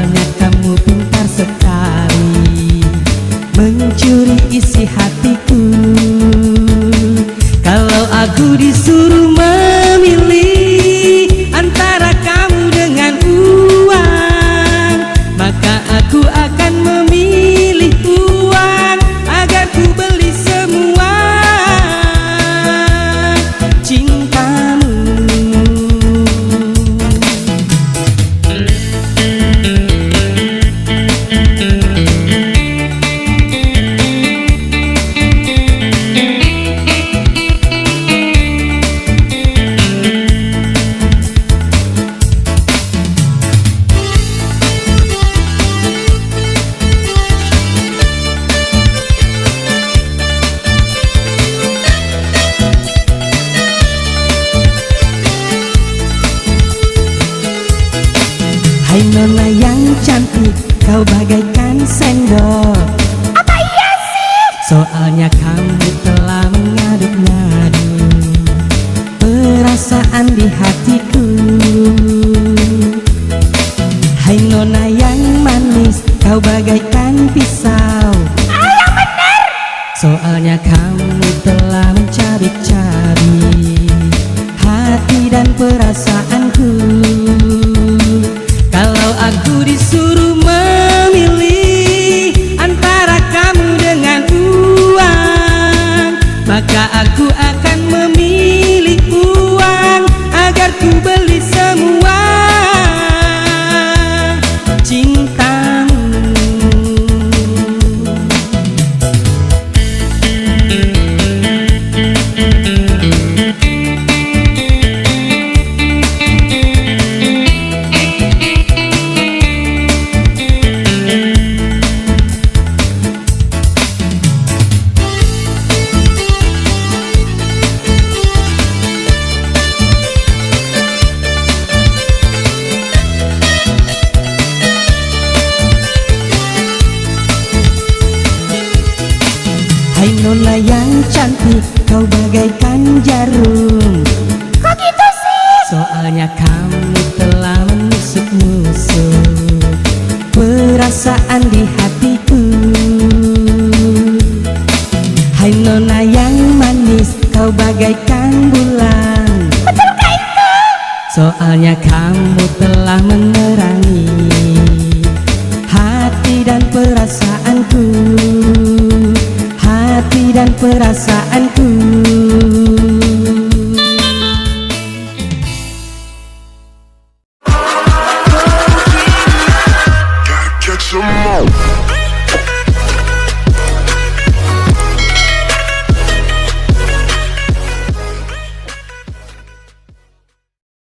Soalnya kamu pintar sekali mencuri isi hatiku. Kalau aku disuruh memilih antara kamu dengan uang, maka aku akan memilih uang agar ku beli semua cintamu. Hai nona yang cantik, kau bagaikan sendok. Apa iya sih? Soalnya kamu telah mengaduk-ngaduk perasaan di hatiku. Hai nona yang manis, kau bagaikan pisau. Yang benar. Soalnya kamu telah mencabik-cabik hati dan perasaanku. Kalau aku disuruh memilih antara kamu dengan uang, maka aku akan memilih uang agar ku beli semua cintamu. Hai nona yang cantik, kau bagaikan jarum. Kok gitu sih? Soalnya kamu telah menusuk-nusuk perasaan di hatiku. Hai nona yang manis, kau bagaikan bulan. Betulkah itu? Soalnya kamu telah menerangi hati dan perasaanku. Hati dan perasaan